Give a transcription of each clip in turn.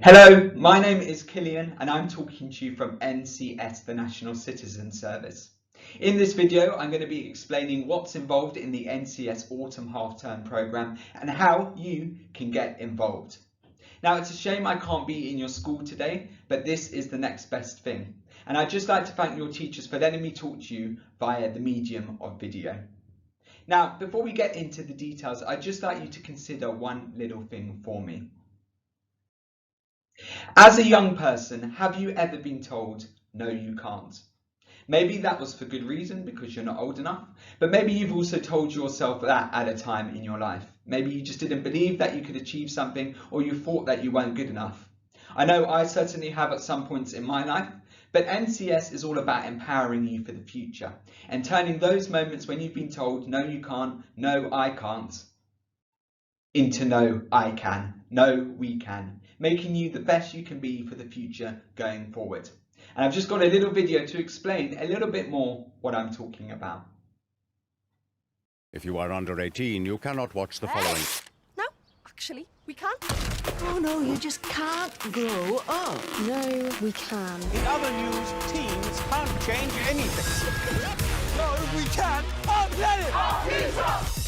Hello, my name is Killian and I'm talking to you from NCS, the National Citizen Service. In this video, I'm going to be explaining what's involved in the NCS Autumn Half-Term programme and how you can get involved. Now, it's a shame I can't be in your school today, but this is the next best thing. And I'd just like to thank your teachers for letting me talk to you via the medium of video. Now, before we get into the details, I'd just like you to consider one little thing for me. As a young person, have you ever been told, no, you can't? Maybe that was for good reason because you're not old enough, but maybe you've also told yourself that at a time in your life. Maybe you just didn't believe that you could achieve something, or you thought that you weren't good enough. I know I certainly have at some points in my life, but NCS is all about empowering you for the future and turning those moments when you've been told, no, you can't, no, I can't, into no, I can, no, we can, making you the best you can be for the future going forward. And I've just got a little video to explain a little bit more what I'm talking about. If you are under 18, you cannot watch the following. No, actually, we can't. Oh no, you just can't grow up. No, we can. In other news, teens can't change anything. No, we can. Our planet! Our future!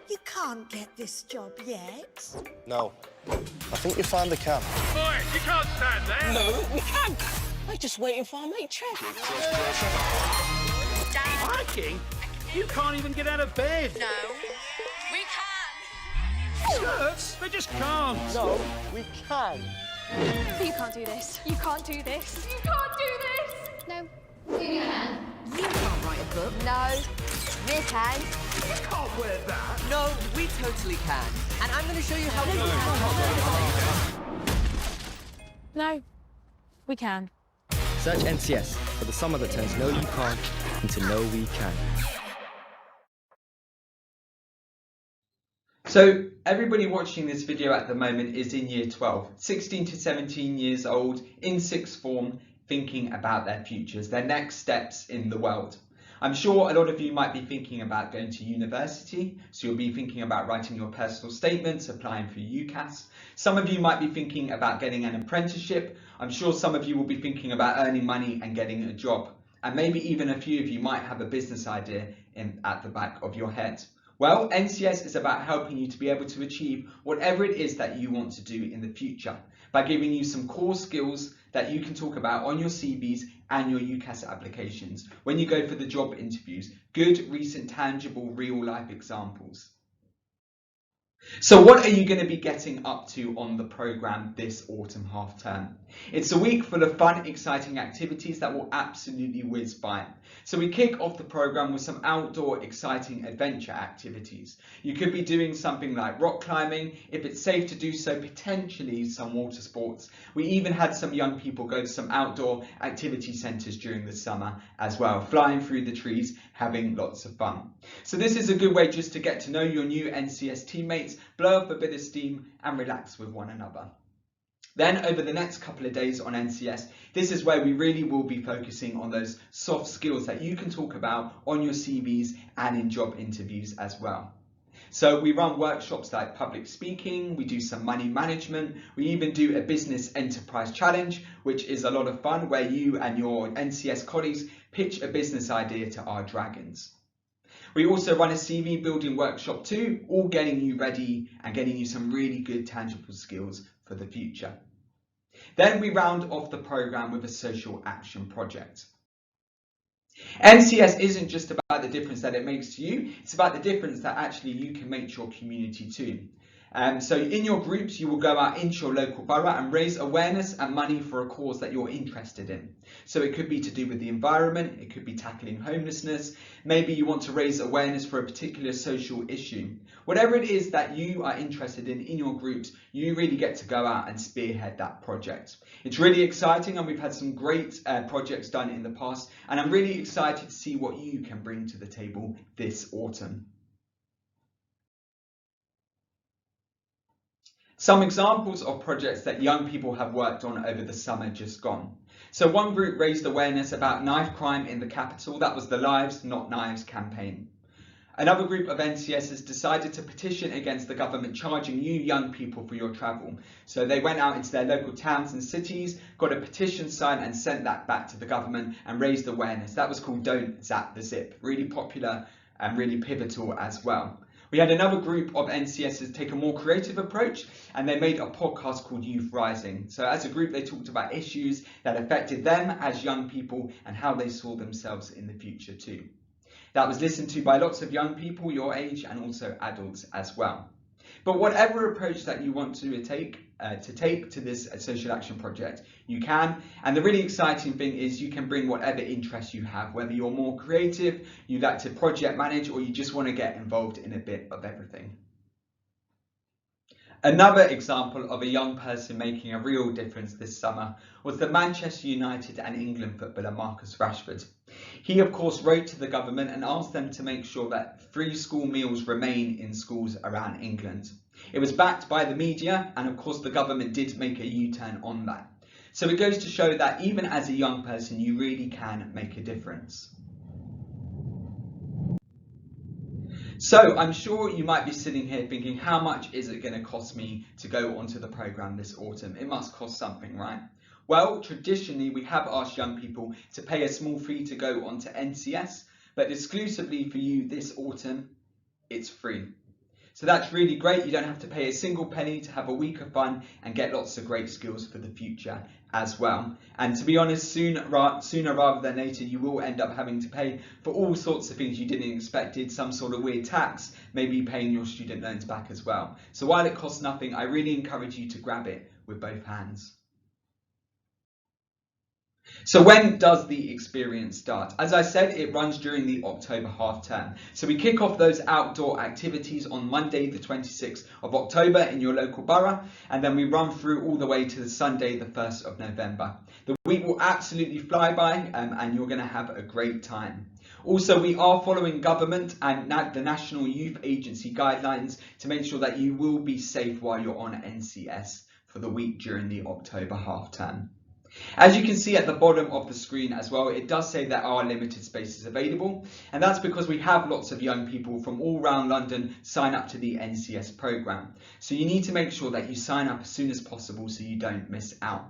You can't get this job yet. No. I think you found the camp. Boy, you can't stand there. No, we can't. I'm just waiting for our mate Trev. Hiking? You can't even get out of bed. No, we can. Skirts? They just can't. No, we can. You can't do this. You can't do this. You can't do this. No, you can. You can't write a book. No, we can. You can't wear that. No, we totally can. And I'm going to show you how we No, we can. Search NCS for the summer that turns no you can't into no we can. So everybody watching this video at the moment is in year 12, 16 to 17 years old, in sixth form, thinking about their futures, their next steps in the world. I'm sure a lot of you might be thinking about going to university, so you'll be thinking about writing your personal statements, applying for UCAS. Some of you might be thinking about getting an apprenticeship. I'm sure some of you will be thinking about earning money and getting a job. And maybe even a few of you might have a business idea at the back of your head. Well, NCS is about helping you to be able to achieve whatever it is that you want to do in the future by giving you some core skills that you can talk about on your CVs and your UCAS applications when you go for the job interviews. Good, recent, tangible, real life examples. So what are you going to be getting up to on the programme this autumn half term? It's a week full of fun, exciting activities that will absolutely whiz by. So we kick off the programme with some outdoor, exciting adventure activities. You could be doing something like rock climbing, if it's safe to do so, potentially some water sports. We even had some young people go to some outdoor activity centres during the summer as well, flying through the trees, having lots of fun. So this is a good way just to get to know your new NCS teammates, blow up a bit of steam and relax with one another. Then over the next couple of days on NCS, this is where we really will be focusing on those soft skills that you can talk about on your CVs and in job interviews as well. So we run workshops like public speaking, we do some money management, we even do a business enterprise challenge, which is a lot of fun, where you and your NCS colleagues pitch a business idea to our dragons. We also run a CV building workshop too, all getting you ready and getting you some really good tangible skills for the future. Then we round off the programme with a social action project. NCS isn't just about the difference that it makes to you, it's about the difference that actually you can make to your community too. So in your groups, you will go out into your local borough and raise awareness and money for a cause that you're interested in. So it could be to do with the environment, it could be tackling homelessness, maybe you want to raise awareness for a particular social issue. Whatever it is that you are interested in your groups, you really get to go out and spearhead that project. It's really exciting and we've had some great projects done in the past, and I'm really excited to see what you can bring to the table this autumn. Some examples of projects that young people have worked on over the summer just gone. So one group raised awareness about knife crime in the capital. That was the Lives Not Knives campaign. Another group of NCS has decided to petition against the government charging you young people for your travel. So they went out into their local towns and cities, got a petition signed and sent that back to the government and raised awareness. That was called Don't Zap the Zip. Really popular and really pivotal as well. We had another group of NCSs take a more creative approach, and they made a podcast called Youth Rising. So as a group, they talked about issues that affected them as young people and how they saw themselves in the future too. That was listened to by lots of young people your age and also adults as well. But whatever approach that you want to take to this social action project, you can. And the really exciting thing is you can bring whatever interests you have, whether you're more creative, you like to project manage, or you just want to get involved in a bit of everything. Another example of a young person making a real difference this summer was the Manchester United and England footballer Marcus Rashford. He of course wrote to the government and asked them to make sure that free school meals remain in schools around England. It was backed by the media, and of course the government did make a U-turn on that. So it goes to show that even as a young person you really can make a difference. So I'm sure you might be sitting here thinking, how much is it going to cost me to go onto the programme this autumn? It must cost something, right? Well, traditionally we have asked young people to pay a small fee to go onto NCS, but exclusively for you this autumn, it's free. So that's really great. You don't have to pay a single penny to have a week of fun and get lots of great skills for the future as well. And to be honest, sooner rather than later, you will end up having to pay for all sorts of things you didn't expect, some sort of weird tax, maybe paying your student loans back as well. So while it costs nothing, I really encourage you to grab it with both hands. So when does the experience start? As I said, it runs during the October half term. So we kick off those outdoor activities on Monday the 26th of October in your local borough, and then we run through all the way to the Sunday the 1st of November. The week will absolutely fly by and you're going to have a great time. Also, we are following government and the National Youth Agency guidelines to make sure that you will be safe while you're on NCS for the week during the October half term. As you can see at the bottom of the screen as well, it does say there are limited spaces available, and that's because we have lots of young people from all around London sign up to the NCS programme. So you need to make sure that you sign up as soon as possible so you don't miss out.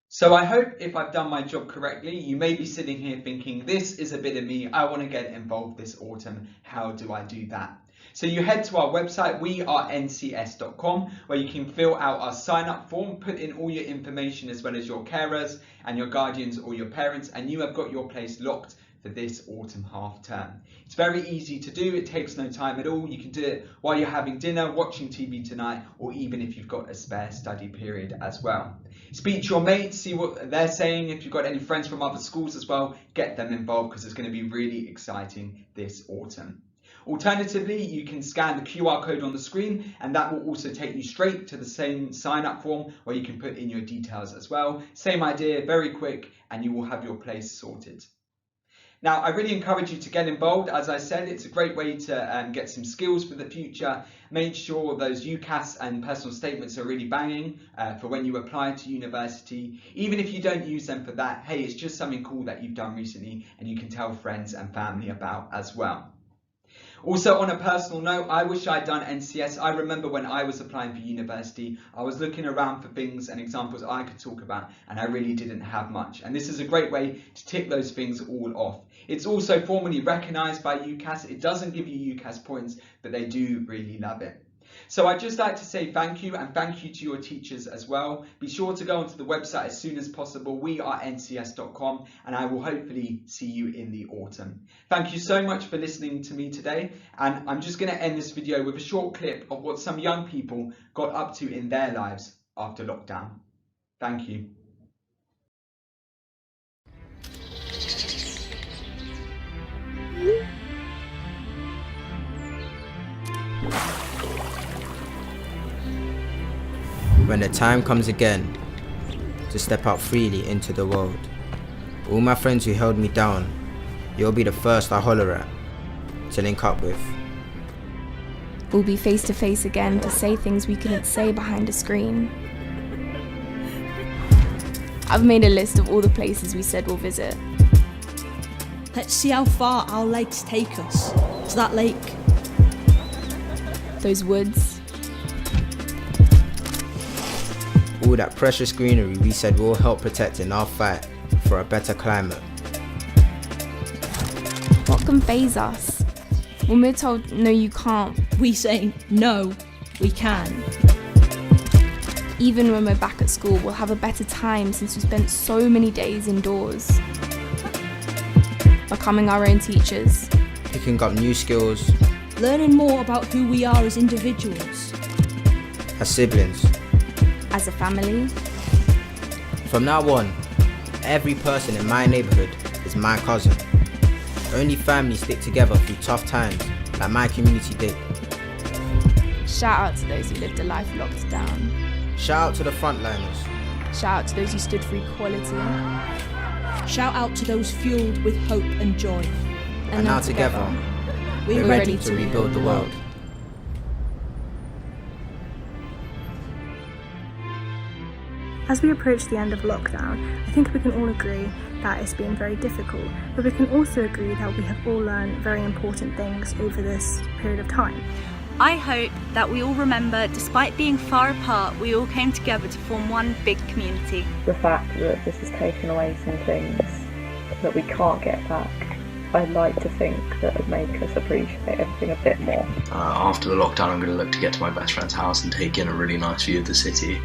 So I hope if I've done my job correctly, you may be sitting here thinking, this is a bit of me, I want to get involved this autumn, how do I do that? So you head to our website, wearencs.com, where you can fill out our sign up form, put in all your information as well as your carers and your guardians or your parents, and you have got your place locked for this autumn half term. It's very easy to do, it takes no time at all. You can do it while you're having dinner, watching TV tonight, or even if you've got a spare study period as well. Speak to your mates, see what they're saying. If you've got any friends from other schools as well, get them involved because it's going to be really exciting this autumn. Alternatively, you can scan the QR code on the screen and that will also take you straight to the same sign up form where you can put in your details as well. Same idea, very quick, and you will have your place sorted. Now, I really encourage you to get involved. As I said, it's a great way to get some skills for the future. Make sure those UCAS and personal statements are really banging for when you apply to university. Even if you don't use them for that, hey, it's just something cool that you've done recently and you can tell friends and family about as well. Also, on a personal note, I wish I'd done NCS. I remember when I was applying for university, I was looking around for things and examples I could talk about, and I really didn't have much. And this is a great way to tick those things all off. It's also formally recognised by UCAS. It doesn't give you UCAS points, but they do really love it. So I'd just like to say thank you, and thank you to your teachers as well. Be sure to go onto the website as soon as possible, wearencs.com, and I will hopefully see you in the autumn. Thank you so much for listening to me today, and I'm just going to end this video with a short clip of what some young people got up to in their lives after lockdown. Thank you. When the time comes again to step out freely into the world, all my friends who held me down, you'll be the first I holler at, to link up with. We'll be face to face again to say things we couldn't say behind a screen. I've made a list of all the places we said we'll visit. Let's see how far our legs take us. To that lake. Those woods. All that precious greenery we said will help protect in our fight for a better climate. What can faze us? When we're told, no you can't, We say, no, we can. even when we're back at school, we'll have a better time since we spent so many days indoors. Becoming our own teachers. Picking up new skills. Learning more about who we are as individuals. As siblings. As a family. From now on, every person in my neighbourhood is my cousin. Only families stick together through tough times, like my community did. Shout out to those who lived a life locked down. Shout out to the frontliners. Shout out to those who stood for equality. Shout out to those fueled with hope and joy. And now together, we're ready to rebuild the world. As we approach the end of lockdown, I think we can all agree that it's been very difficult, but we can also agree that we have all learned very important things over this period of time. I hope that we all remember, despite being far apart, we all came together to form one big community. The fact that this has taken away some things that we can't get back, I'd like to think that would make us appreciate everything a bit more. After the lockdown, I'm going to look to get to my best friend's house and take in a really nice view of the city.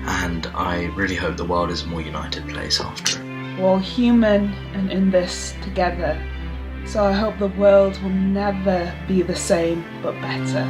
And I really hope the world is a more united place after it. We're all human and in this together. So I hope the world will never be the same, but better.